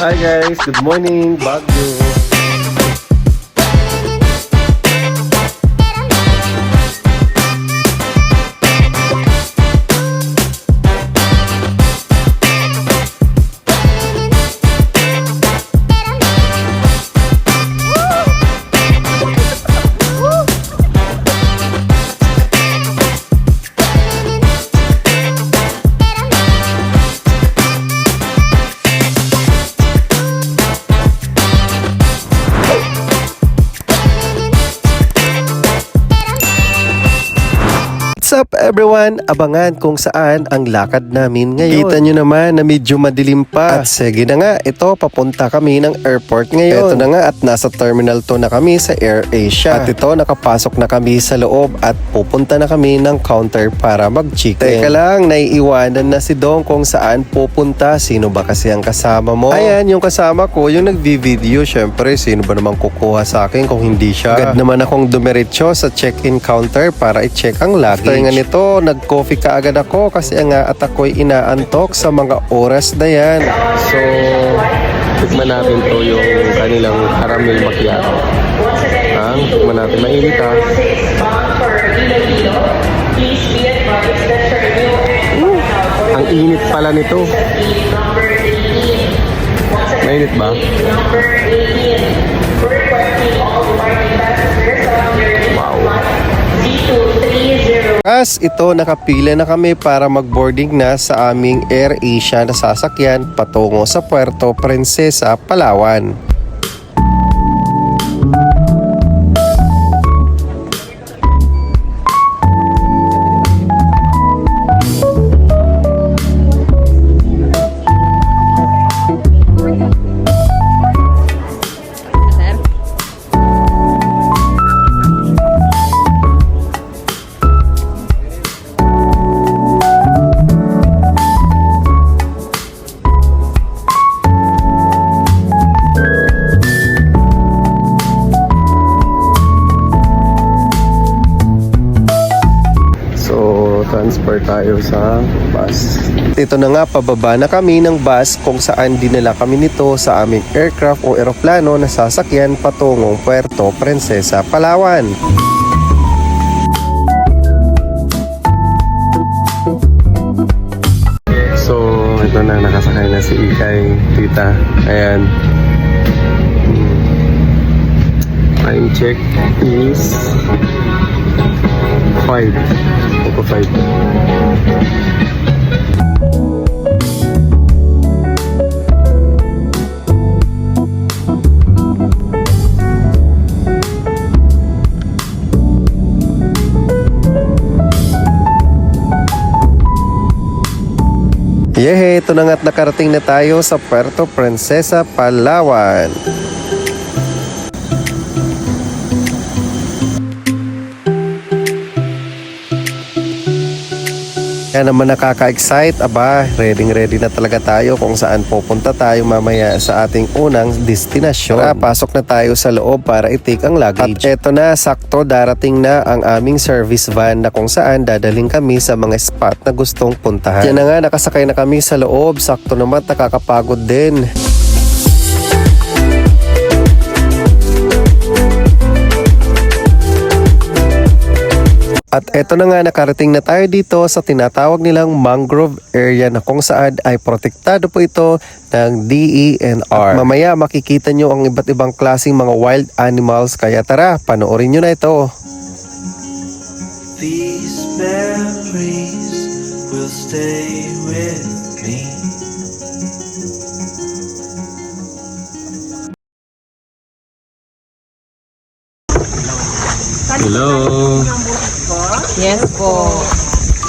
Hi guys, good morning, Baguio. What's up everyone? Abangan kung saan ang lakad namin ngayon. Kita nyo naman na medyo madilim pa. At sige na nga, ito papunta kami ng airport ngayon. Ito na nga at nasa terminal 2 na kami sa AirAsia. At ito nakapasok na kami sa loob at pupunta na kami ng counter para mag-check-in. Teka lang, naiiwanan na si Dong kung saan pupunta. Sino ba kasi ang kasama mo? Ayan, yung kasama ko, yung nagvi-video. Syempre, sino ba naman kukuha sa akin kung hindi siya? Agad naman akong dumiretso sa check-in counter para i-check ang luggage. Nga nito, nag-coffee kaagad ako kasi nga at ako'y inaantok sa mga oras na yan. So, tikman natin to yung kanilang caramel macchiato. Tikman natin. Mainit ha. Ang init pala nito. Mainit ba? As ito, nakapila na kami para mag-boarding na sa aming AirAsia na sasakyan patungo sa Puerto Princesa, Palawan. Transfer tayo sa bus. Ito na nga, pababa na kami ng bus kung saan dinala kami nito sa aming aircraft o eroplano na sasakyan patungong Puerto Princesa, Palawan. So, ito na, nakasakay na si Ikay, tita. Ayan. Time check is 5. 5. Yehe, ito na nga't nakarating na tayo sa Puerto Princesa, Palawan. Kaya naman nakaka-excite, ready na talaga tayo kung saan pupunta tayo mamaya sa ating unang destinasyon. Tara, pasok na tayo sa loob para i-take ang luggage. At eto na, sakto darating na ang aming service van na kung saan dadaling kami sa mga spot na gustong puntahan. Yan na nga, nakasakay na kami sa loob, sakto naman nakakapagod din. At eto na nga, nakarating na tayo dito sa tinatawag nilang mangrove area na kung saan ay protektado po ito ng DENR. At mamaya makikita nyo ang iba't ibang klaseng mga wild animals, kaya tara, panoorin nyo na ito. These memories will stay with me. Hello. Yes po.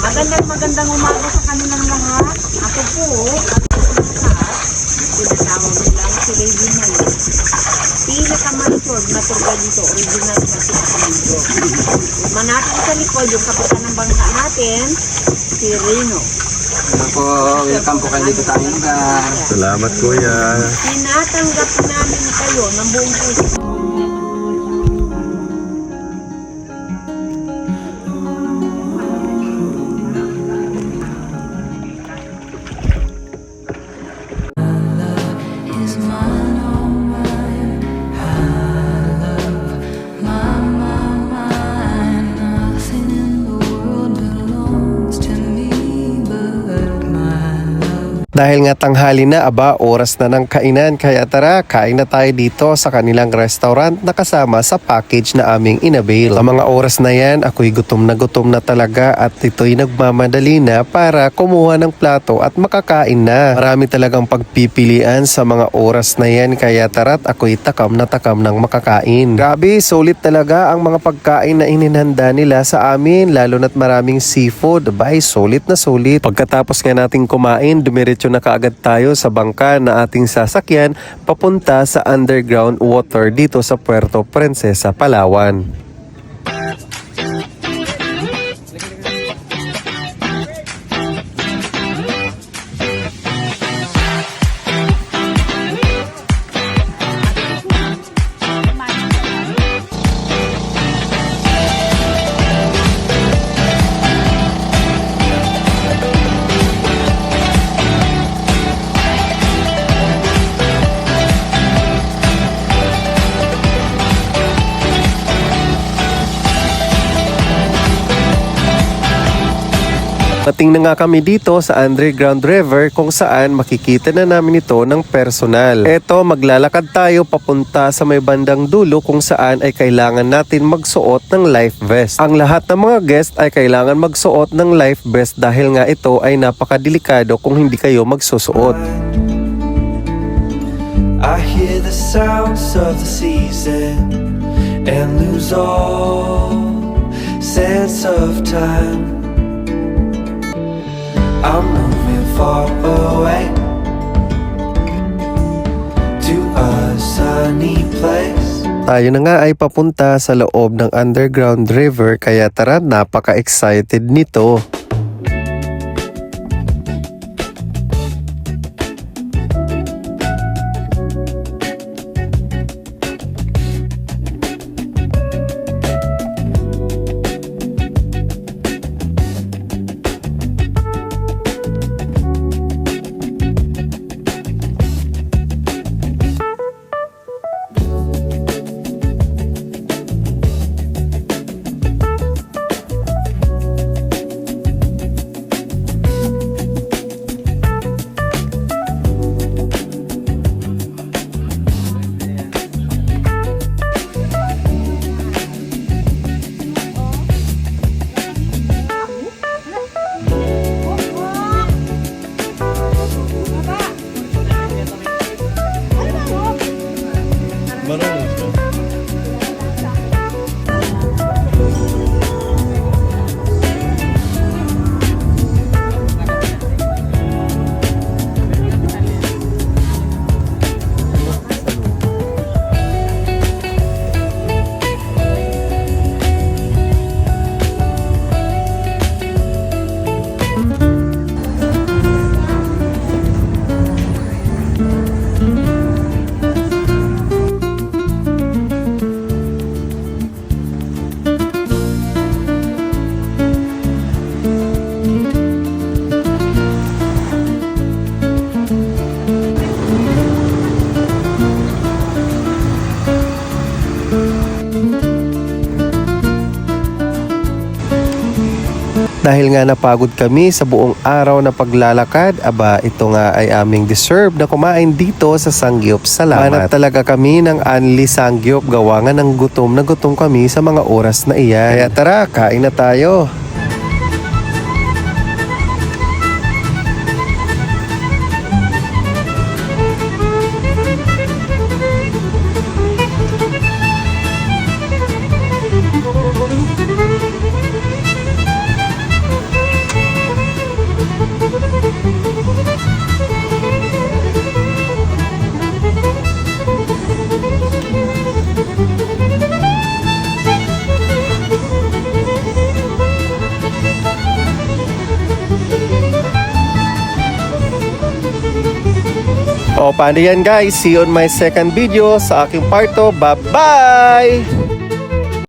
Magandang umaga sa kanilang lahat. Ako po, tinatawag nilang si Lady Mayo. Pinaka-mansod na turga dito, original na si Amigo. Manatong sa likod, yung kapitan ng bangka natin, si Reno. Ako, welcome po kayo dito sa aming lugar. Salamat kuya. Tinatanggap namin kayo ng buong puso. Is my Dahil nga tanghali na, oras na ng kainan, kaya tara, kain na tayo dito sa kanilang restaurant na kasama sa package na aming inavail. Sa mga oras na yan, ako'y gutom na talaga at ito'y nagmamadali na para kumuha ng plato at makakain na. Marami talagang pagpipilian sa mga oras na yan, kaya tara't ako'y takam na takam ng makakain. Grabe, sulit talaga ang mga pagkain na ininhanda nila sa amin, lalo na't maraming seafood. Abay, sulit na sulit. Pagkatapos nga nating kumain, dumiretso na kaagad tayo sa bangka na ating sasakyan papunta sa underground water dito sa Puerto Princesa, Palawan. Dating na nga kami dito sa underground river kung saan makikita na namin ito ng personal. Eto, maglalakad tayo papunta sa may bandang dulo kung saan ay kailangan natin magsuot ng life vest. Ang lahat ng mga guest ay kailangan magsuot ng life vest dahil nga ito ay napakadelikado kung hindi kayo magsusuot. I hear the sounds of the season and lose all sense of time. I'm moving far away to a sunny place. Tayo na nga ay papunta sa loob ng underground river kaya tara, napaka-excited nito. Dahil nga napagod kami sa buong araw na paglalakad, ito nga ay aming deserve na kumain dito sa Sangyup. Salamat. Hanap talaga kami ng Anli Sangyup, gawa nga ng gutom na gutom kami sa mga oras na iyan. Kaya tara, kain na tayo. O, paano yan guys? See you on my second video sa aking part 2. Bye-bye!